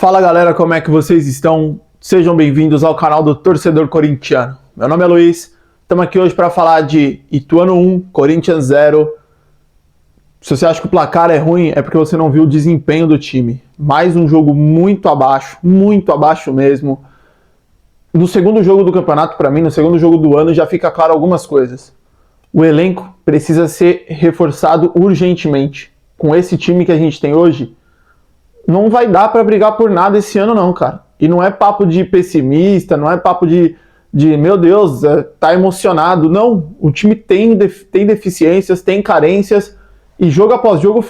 Fala galera, como é que vocês estão? Sejam bem-vindos ao canal do Torcedor Corintiano. Meu nome é Luiz, estamos aqui hoje para falar de Ituano 1, Corinthians 0. Se você acha que o placar é ruim, é porque você não viu o desempenho do time. Mais um jogo muito abaixo mesmo. No segundo jogo do campeonato, para mim, no segundo jogo do ano, já fica claro algumas coisas. O elenco precisa ser reforçado urgentemente. Com esse time que a gente tem hoje, não vai dar para brigar por nada esse ano não, cara. E não é papo de pessimista, não é papo de meu Deus, tá emocionado. Não, o time tem deficiências, tem carências, e jogo após jogo,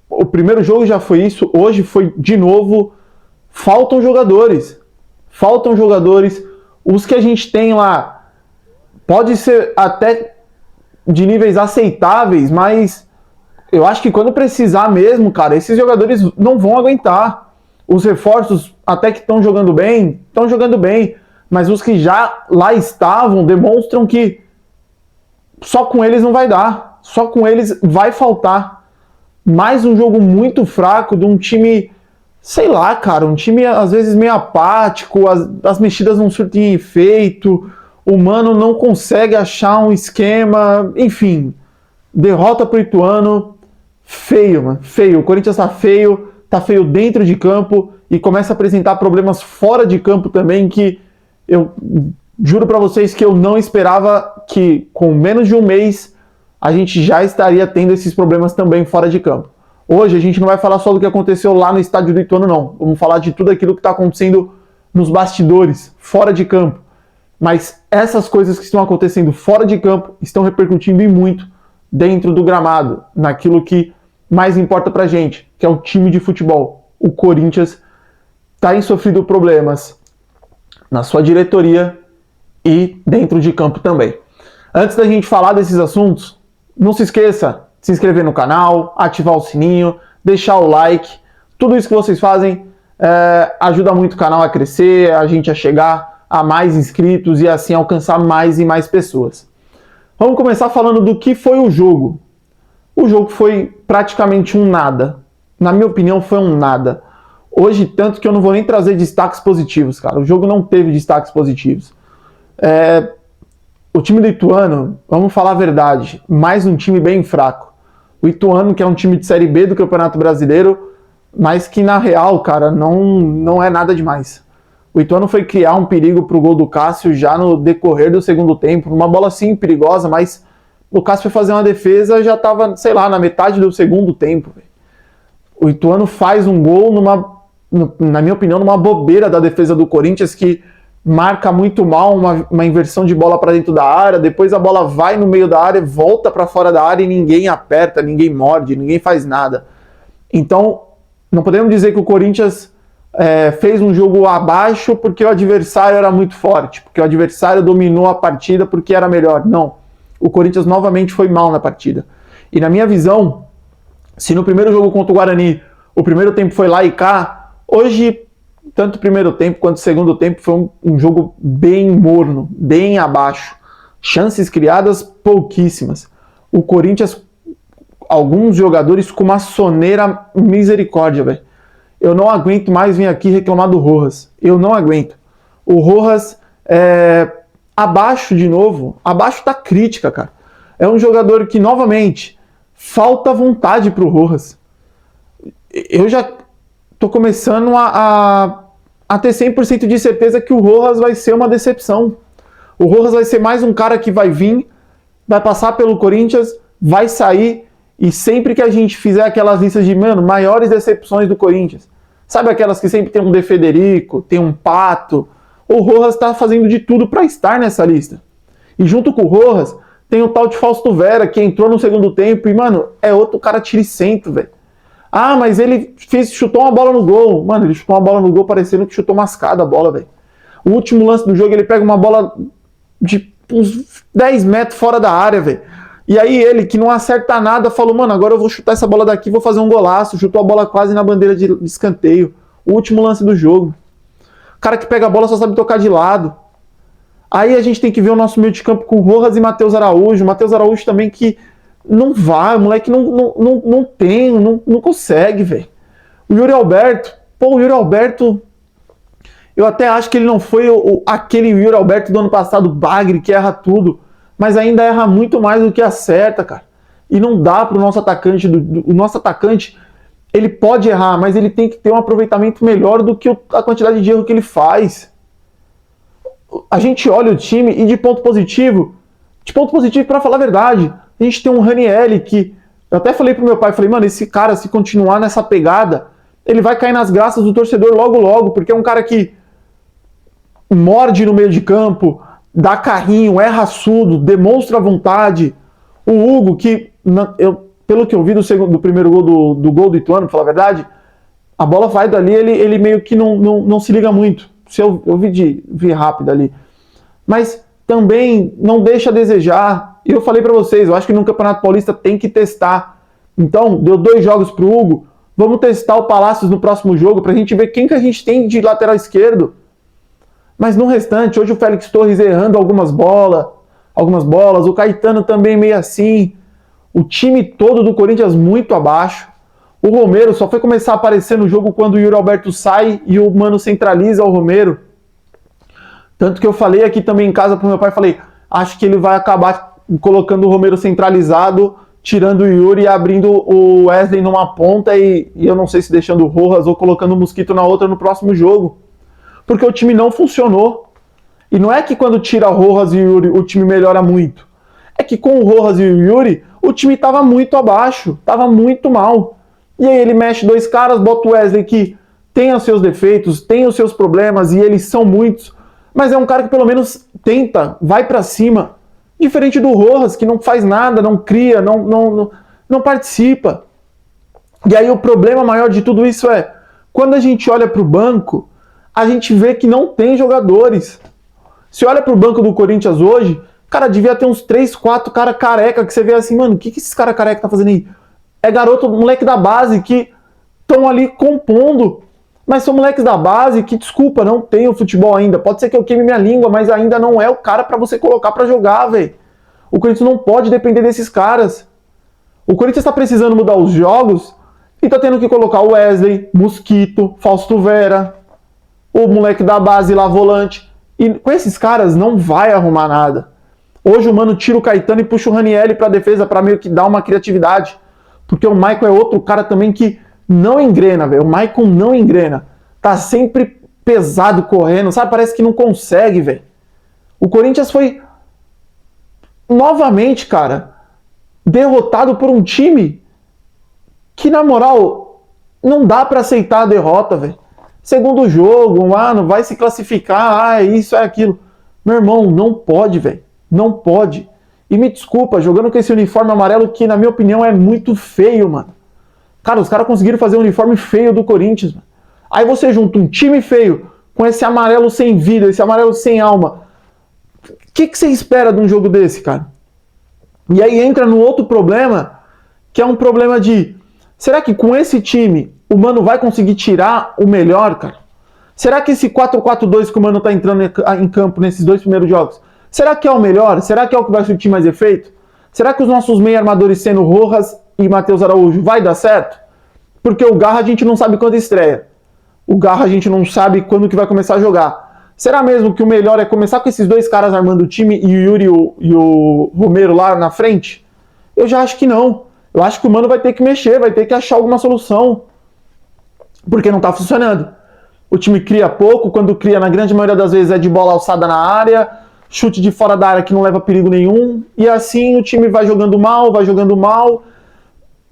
o primeiro jogo já foi isso, hoje foi de novo, faltam jogadores, os que a gente tem lá, pode ser até de níveis aceitáveis, mas eu acho que quando precisar mesmo, cara, esses jogadores não vão aguentar. Os reforços até que estão jogando bem, mas os que já lá estavam demonstram que só com eles não vai dar, só com eles vai faltar. Mais um jogo muito fraco de um time, sei lá, cara, um time às vezes meio apático, as mexidas não surtem efeito, o Mano não consegue achar um esquema, enfim, derrota pro Ituano. Feio, mano. Feio. O Corinthians tá feio dentro de campo e começa a apresentar problemas fora de campo também que eu juro pra vocês que eu não esperava que com menos de um mês a gente já estaria tendo esses problemas também fora de campo. Hoje a gente não vai falar só do que aconteceu lá no estádio do Ituano, não. Vamos falar de tudo aquilo que tá acontecendo nos bastidores, fora de campo. Mas essas coisas que estão acontecendo fora de campo estão repercutindo em muito dentro do gramado, naquilo que mais importa pra gente, que é o time de futebol. O Corinthians tem sofrido problemas na sua diretoria e dentro de campo também. Antes da gente falar desses assuntos, não se esqueça de se inscrever no canal, ativar o sininho, deixar o like. Tudo isso que vocês fazem ajuda muito o canal a crescer, a gente a chegar a mais inscritos e assim alcançar mais e mais pessoas. Vamos começar falando do que foi o jogo. O jogo foi praticamente um nada. Na minha opinião, foi um nada. Hoje, tanto que eu não vou nem trazer destaques positivos, cara. O jogo não teve destaques positivos. O time do Ituano, vamos falar a verdade, mais um time bem fraco. O Ituano, que é um time de Série B do Campeonato Brasileiro, mas que na real, cara, não é nada demais. O Ituano foi criar um perigo pro gol do Cássio já no decorrer do segundo tempo. Uma bola sim perigosa, mas o Cássio foi fazer uma defesa, já tava, sei lá, na metade do segundo tempo. O Ituano faz um gol, na minha opinião, numa bobeira da defesa do Corinthians, que marca muito mal uma inversão de bola para dentro da área, depois a bola vai no meio da área, volta para fora da área e ninguém aperta, ninguém morde, ninguém faz nada. Então, não podemos dizer que o Corinthians fez um jogo abaixo porque o adversário era muito forte, porque o adversário dominou a partida porque era melhor. Não. O Corinthians novamente foi mal na partida. E na minha visão, se no primeiro jogo contra o Guarani, o primeiro tempo foi lá e cá, hoje, tanto o primeiro tempo quanto o segundo tempo, foi um jogo bem morno, bem abaixo. Chances criadas, pouquíssimas. O Corinthians, alguns jogadores com uma soneira misericórdia, velho. Eu não aguento mais vir aqui reclamar do Rojas. Eu não aguento. O Rojas abaixo de novo, abaixo da crítica, cara. É um jogador que, novamente, falta vontade pro Rojas. Eu já tô começando a ter 100% de certeza que o Rojas vai ser uma decepção. O Rojas vai ser mais um cara que vai vir, vai passar pelo Corinthians, vai sair, e sempre que a gente fizer aquelas listas de, maiores decepções do Corinthians, sabe aquelas que sempre tem um De Federico, tem um Pato, o Rojas está fazendo de tudo para estar nessa lista. E junto com o Rojas, tem o tal de Fausto Vera, que entrou no segundo tempo e, é outro cara tiricento, velho. Ah, mas ele chutou uma bola no gol. Ele chutou uma bola no gol parecendo que chutou mascada a bola, velho. O último lance do jogo, ele pega uma bola de uns 10 metros fora da área, velho. E aí ele, que não acerta nada, falou, agora eu vou chutar essa bola daqui, vou fazer um golaço. Chutou a bola quase na bandeira de escanteio. O último lance do jogo. O cara que pega a bola só sabe tocar de lado. Aí a gente tem que ver o nosso meio de campo com Rojas e Matheus Araújo. Matheus Araújo também que não vai, o moleque não consegue, velho. O Yuri Alberto, Pô, o Yuri Alberto, eu até acho que ele não foi aquele Yuri Alberto do ano passado, bagre, que erra tudo, mas ainda erra muito mais do que acerta, cara. E não dá pro nosso atacante, o nosso atacante, ele pode errar, mas ele tem que ter um aproveitamento melhor do que a quantidade de erro que ele faz. A gente olha o time e de ponto positivo, para falar a verdade, a gente tem um Ranieri que, eu até falei pro meu pai, falei, mano, esse cara, se continuar nessa pegada, ele vai cair nas graças do torcedor logo logo, porque é um cara que morde no meio de campo, dá carrinho, é raçudo, demonstra vontade. O Hugo, que pelo que eu vi do primeiro gol do gol do Ituano, pra falar a verdade, a bola vai dali, ele meio que não se liga muito. Se eu vi rápido ali. Mas também não deixa a desejar. E eu falei pra vocês, eu acho que no Campeonato Paulista tem que testar. Então, deu 2 jogos pro Hugo, vamos testar o Palácios no próximo jogo pra gente ver quem que a gente tem de lateral esquerdo. Mas no restante, hoje o Félix Torres errando algumas bolas, o Caetano também meio assim, o time todo do Corinthians muito abaixo. O Romero só foi começar a aparecer no jogo quando o Yuri Alberto sai e o Mano centraliza o Romero. Tanto que eu falei aqui também em casa pro meu pai, falei, acho que ele vai acabar colocando o Romero centralizado, tirando o Yuri e abrindo o Wesley numa ponta e eu não sei se deixando o Rojas ou colocando o Mosquito na outra no próximo jogo. Porque o time não funcionou. E não é que quando tira o Rojas e o Yuri o time melhora muito. É que com o Rojas e o Yuri o time estava muito abaixo, estava muito mal. E aí ele mexe 2 caras, bota o Wesley que tem os seus defeitos, tem os seus problemas e eles são muitos, mas é um cara que pelo menos tenta, vai pra cima. Diferente do Rojas, que não faz nada, não cria, não participa. E aí o problema maior de tudo isso é, quando a gente olha pro banco, a gente vê que não tem jogadores. Se olha pro banco do Corinthians hoje, cara, devia ter uns 3, 4 cara careca que você vê assim, mano, o que esses cara careca tá fazendo aí? É garoto, moleque da base que estão ali compondo. Mas são moleques da base que, desculpa, não tem o futebol ainda. Pode ser que eu queime minha língua, mas ainda não é o cara pra você colocar pra jogar, velho. O Corinthians não pode depender desses caras. O Corinthians tá precisando mudar os jogos e tá tendo que colocar o Wesley, Mosquito, Fausto Vera, o moleque da base lá, volante. E com esses caras não vai arrumar nada. Hoje o Mano tira o Caetano e puxa o Ranieri pra defesa pra meio que dar uma criatividade. Porque o Maicon é outro cara também que não engrena, velho. O Maicon não engrena. Tá sempre pesado correndo, sabe? Parece que não consegue, velho. O Corinthians foi novamente, cara, derrotado por um time que, na moral, não dá pra aceitar a derrota, velho. Segundo jogo, não vai se classificar, é isso, é aquilo. Meu irmão, não pode, velho. Não pode. E me desculpa, jogando com esse uniforme amarelo que, na minha opinião, é muito feio, mano. Cara, os caras conseguiram fazer um uniforme feio do Corinthians, mano. Aí você junta um time feio com esse amarelo sem vida, esse amarelo sem alma. O que você espera de um jogo desse, cara? E aí entra no outro problema, que é um problema de... Será que com esse time o Mano vai conseguir tirar o melhor, cara? Será que esse 4-4-2 que o Mano tá entrando em campo nesses 2 primeiros jogos, será que é o melhor? Será que é o que vai surtir mais efeito? Será que os nossos meia armadores sendo Rojas e Matheus Araújo vai dar certo? Porque o Garra a gente não sabe quando estreia. O Garra a gente não sabe quando que vai começar a jogar. Será mesmo que o melhor é começar com esses 2 caras armando o time e o Yuri e o Romero lá na frente? Eu já acho que não. Eu acho que o Mano vai ter que mexer, vai ter que achar alguma solução. Porque não tá funcionando. O time cria pouco, quando cria, na grande maioria das vezes é de bola alçada na área, chute de fora da área que não leva perigo nenhum, e assim o time vai jogando mal,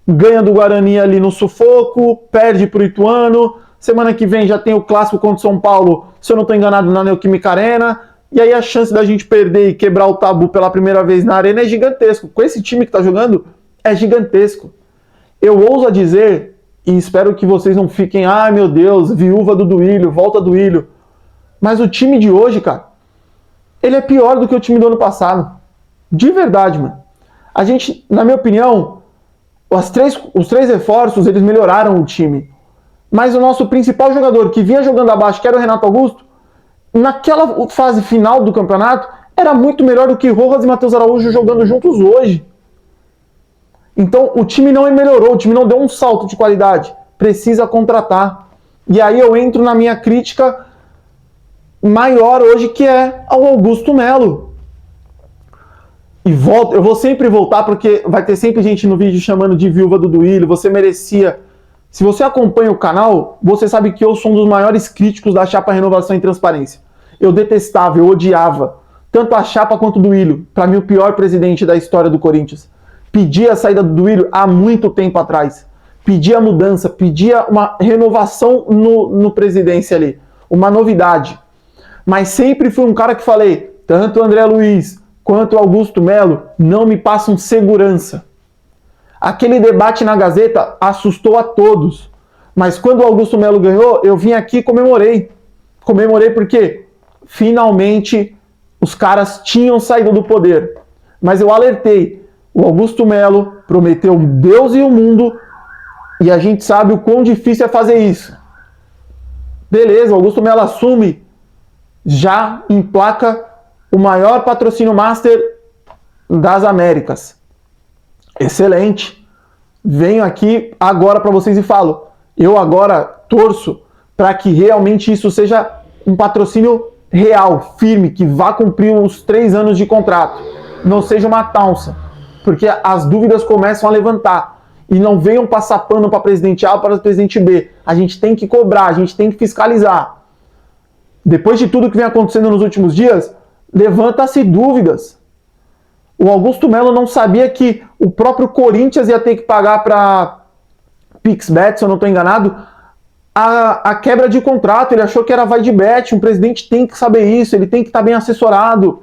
ganha do Guarani ali no sufoco, perde pro Ituano, semana que vem já tem o clássico contra o São Paulo, se eu não estou enganado, na Neoquímica Arena, e aí a chance da gente perder e quebrar o tabu pela primeira vez na Arena é gigantesco. Com esse time que está jogando, é gigantesco. Eu ouso dizer, e espero que vocês não fiquem, ai meu Deus, viúva do Duílio, volta do Duílio, mas o time de hoje, cara, ele é pior do que o time do ano passado. De verdade, mano. A gente, na minha opinião, os três reforços, eles melhoraram o time. Mas o nosso principal jogador, que vinha jogando abaixo, que era o Renato Augusto, naquela fase final do campeonato, era muito melhor do que Rojas e Matheus Araújo jogando juntos hoje. Então, o time não melhorou, o time não deu um salto de qualidade. Precisa contratar. E aí eu entro na minha crítica maior hoje, que é ao Augusto Melo. E volto, eu vou sempre voltar, porque vai ter sempre gente no vídeo chamando de viúva do Duílio, você merecia. Se você acompanha o canal, você sabe que eu sou um dos maiores críticos da chapa Renovação e Transparência. Eu detestava, eu odiava tanto a chapa quanto o Duílio. Para mim, o pior presidente da história do Corinthians. Pedia a saída do Duílio há muito tempo atrás. Pedia mudança, pedia uma renovação no presidência ali. Uma novidade. Mas sempre fui um cara que falei, tanto o André Luiz quanto o Augusto Melo não me passam segurança. Aquele debate na Gazeta assustou a todos. Mas quando o Augusto Melo ganhou, eu vim aqui e comemorei. Comemorei porque finalmente os caras tinham saído do poder. Mas eu alertei. O Augusto Melo prometeu Deus e o mundo, e a gente sabe o quão difícil é fazer isso. Beleza, o Augusto Melo assume, já emplaca o maior patrocínio master das Américas. Excelente. Venho aqui agora para vocês e falo, eu agora torço para que realmente isso seja um patrocínio real, firme, que vá cumprir os 3 anos de contrato. Não seja uma taunça, porque as dúvidas começam a levantar. E não venham passar pano para presidente A ou para presidente B. A gente tem que cobrar, a gente tem que fiscalizar. Depois de tudo que vem acontecendo nos últimos dias, levanta-se dúvidas. O Augusto Melo não sabia que o próprio Corinthians ia ter que pagar para PixBet, se eu não estou enganado, a quebra de contrato. Ele achou que era vai de bet. Um presidente tem que saber isso, ele tem que estar bem assessorado.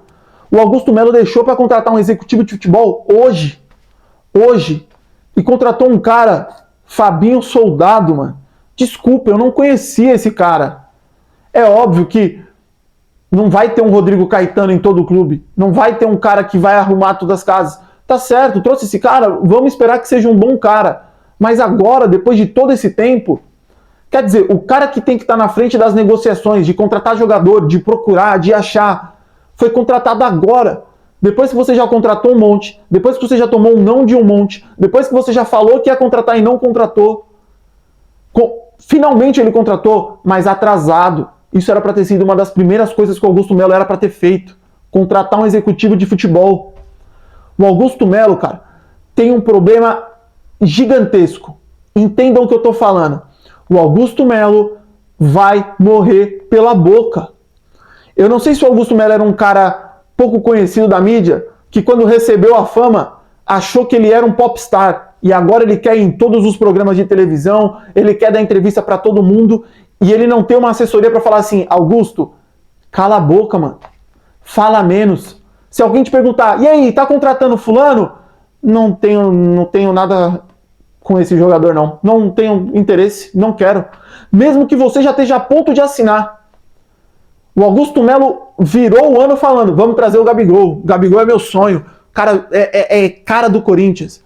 O Augusto Melo deixou para contratar um executivo de futebol hoje, e contratou um cara, Fabinho Soldado, mano. Desculpa, eu não conhecia esse cara. É óbvio que não vai ter um Rodrigo Caetano em todo o clube. Não vai ter um cara que vai arrumar todas as casas. Tá certo, trouxe esse cara, vamos esperar que seja um bom cara. Mas agora, depois de todo esse tempo, quer dizer, o cara que tem que estar na frente das negociações, de contratar jogador, de procurar, de achar, foi contratado agora. Depois que você já contratou um monte, depois que você já tomou um não de um monte, depois que você já falou que ia contratar e não contratou. Finalmente ele contratou, mas atrasado. Isso era para ter sido uma das primeiras coisas que o Augusto Melo era para ter feito. Contratar um executivo de futebol. O Augusto Melo, cara, tem um problema gigantesco. Entendam o que eu tô falando. O Augusto Melo vai morrer pela boca. Eu não sei se o Augusto Melo era um cara pouco conhecido da mídia, que quando recebeu a fama, achou que ele era um popstar. E agora ele quer ir em todos os programas de televisão, ele quer dar entrevista para todo mundo, e ele não tem uma assessoria para falar assim, Augusto, cala a boca, mano. Fala menos. Se alguém te perguntar, e aí, tá contratando fulano? Não tenho nada com esse jogador, não. Não tenho interesse, não quero. Mesmo que você já esteja a ponto de assinar. O Augusto Melo virou o ano falando, vamos trazer o Gabigol. O Gabigol é meu sonho. Cara, é cara do Corinthians.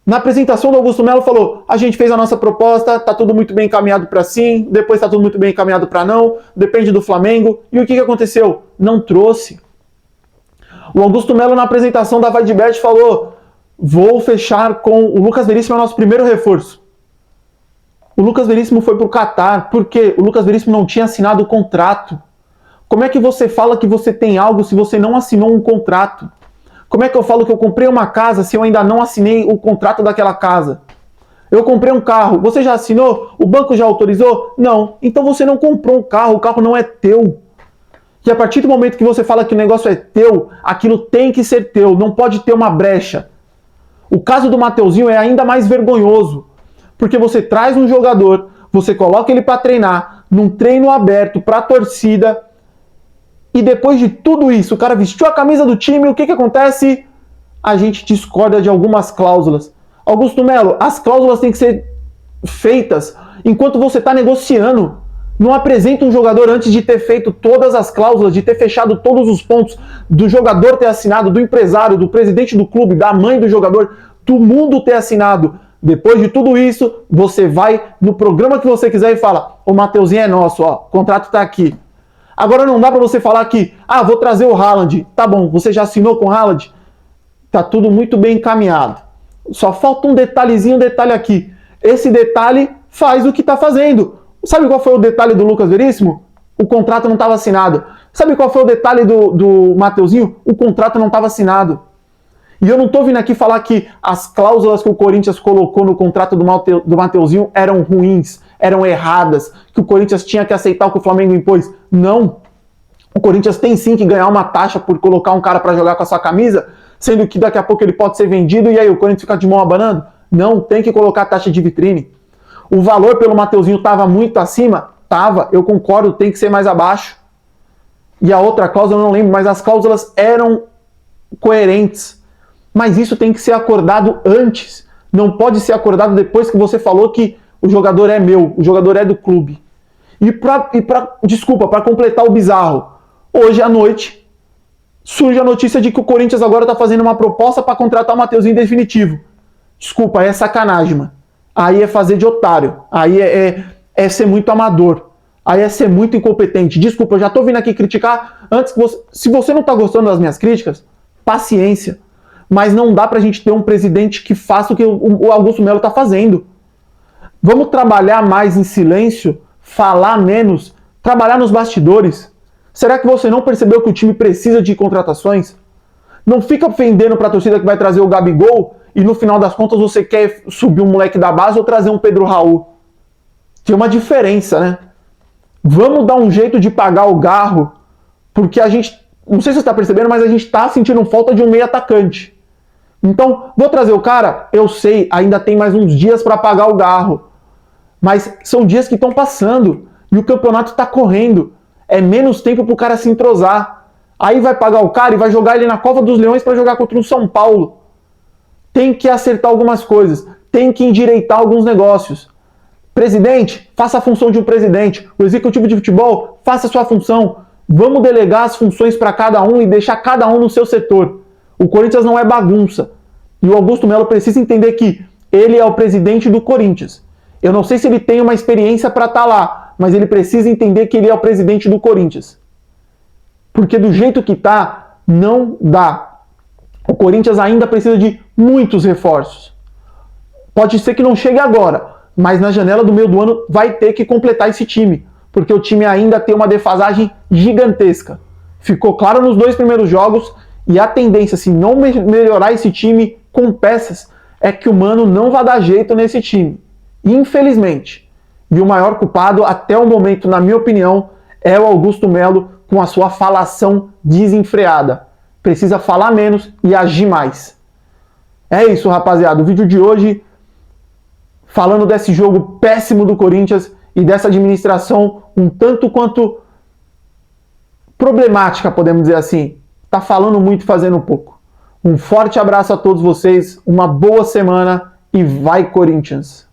Na apresentação do Augusto Melo falou, a gente fez a nossa proposta, tá tudo muito bem encaminhado para sim, depois tá tudo muito bem encaminhado para não, depende do Flamengo. E o que aconteceu? Não trouxe. O Augusto Melo na apresentação da Vai de Bet falou, vou fechar com o Lucas Veríssimo, é o nosso primeiro reforço. O Lucas Veríssimo foi pro Catar, porque o Lucas Veríssimo não tinha assinado o contrato. Como é que você fala que você tem algo se você não assinou um contrato? Como é que eu falo que eu comprei uma casa se eu ainda não assinei o contrato daquela casa? Eu comprei um carro, você já assinou? O banco já autorizou? Não. Então você não comprou um carro, o carro não é teu. E a partir do momento que você fala que o negócio é teu, aquilo tem que ser teu, não pode ter uma brecha. O caso do Mateuzinho é ainda mais vergonhoso, porque você traz um jogador, você coloca ele para treinar, num treino aberto para a torcida, e depois de tudo isso, o cara vestiu a camisa do time, o que acontece? A gente discorda de algumas cláusulas. Augusto Melo, as cláusulas têm que ser feitas enquanto você está negociando. Não apresenta um jogador antes de ter feito todas as cláusulas, de ter fechado todos os pontos, do jogador ter assinado, do empresário, do presidente do clube, da mãe do jogador, do mundo ter assinado. Depois de tudo isso, você vai no programa que você quiser e fala, o Mateuzinho é nosso, ó, o contrato está aqui. Agora não dá para você falar que, vou trazer o Haaland. Tá bom, você já assinou com o Haaland? Tá tudo muito bem encaminhado. Só falta um detalhe aqui. Esse detalhe faz o que tá fazendo. Sabe qual foi o detalhe do Lucas Veríssimo? O contrato não estava assinado. Sabe qual foi o detalhe do Mateuzinho? O contrato não estava assinado. E eu não estou vindo aqui falar que as cláusulas que o Corinthians colocou no contrato do Mateuzinho eram ruins, eram erradas, que o Corinthians tinha que aceitar o que o Flamengo impôs. Não. O Corinthians tem sim que ganhar uma taxa por colocar um cara para jogar com a sua camisa, sendo que daqui a pouco ele pode ser vendido e aí o Corinthians fica de mão abanando. Não, tem que colocar taxa de vitrine. O valor pelo Mateuzinho estava muito acima? Tava, eu concordo, tem que ser mais abaixo. E a outra cláusula eu não lembro, mas as cláusulas eram coerentes. Mas isso tem que ser acordado antes. Não pode ser acordado depois que você falou que o jogador é meu, o jogador é do clube. Desculpa, para completar o bizarro, hoje à noite surge a notícia de que o Corinthians agora está fazendo uma proposta para contratar o Mateuzinho em definitivo. Desculpa, é sacanagem, mano. Aí é fazer de otário. Aí é ser muito amador. Aí é ser muito incompetente. Desculpa, eu já tô vindo aqui criticar antes que você... Se você não tá gostando das minhas críticas, paciência. Mas não dá pra gente ter um presidente que faça o que o Augusto Melo tá fazendo. Vamos trabalhar mais em silêncio, falar menos, trabalhar nos bastidores. Será que você não percebeu que o time precisa de contratações? Não fica vendendo pra torcida que vai trazer o Gabigol e no final das contas você quer subir um moleque da base ou trazer um Pedro Raul. Tem uma diferença, né? Vamos dar um jeito de pagar o Garro, porque a gente, não sei se você está percebendo, mas a gente está sentindo falta de um meio atacante. Então, vou trazer o cara, eu sei, ainda tem mais uns dias para pagar o Garro, mas são dias que estão passando e o campeonato está correndo. É menos tempo para o cara se entrosar. Aí vai pagar o cara e vai jogar ele na Cova dos Leões para jogar contra o São Paulo. Tem que acertar algumas coisas, tem que endireitar alguns negócios. Presidente, faça a função de um presidente. O executivo de futebol, faça a sua função. Vamos delegar as funções para cada um e deixar cada um no seu setor. O Corinthians não é bagunça. E o Augusto Melo precisa entender que ele é o presidente do Corinthians. Eu não sei se ele tem uma experiência para estar lá, mas ele precisa entender que ele é o presidente do Corinthians. Porque do jeito que tá, não dá. O Corinthians ainda precisa de muitos reforços. Pode ser que não chegue agora, mas na janela do meio do ano vai ter que completar esse time, porque o time ainda tem uma defasagem gigantesca. Ficou claro nos 2 primeiros jogos e a tendência, se não melhorar esse time com peças, é que o Mano não vai dar jeito nesse time. Infelizmente. E o maior culpado, até o momento, na minha opinião, é o Augusto Melo com a sua falação desenfreada. Precisa falar menos e agir mais. É isso, rapaziada. O vídeo de hoje, falando desse jogo péssimo do Corinthians e dessa administração um tanto quanto problemática, podemos dizer assim. Tá falando muito e fazendo pouco. Um forte abraço a todos vocês, uma boa semana e vai Corinthians!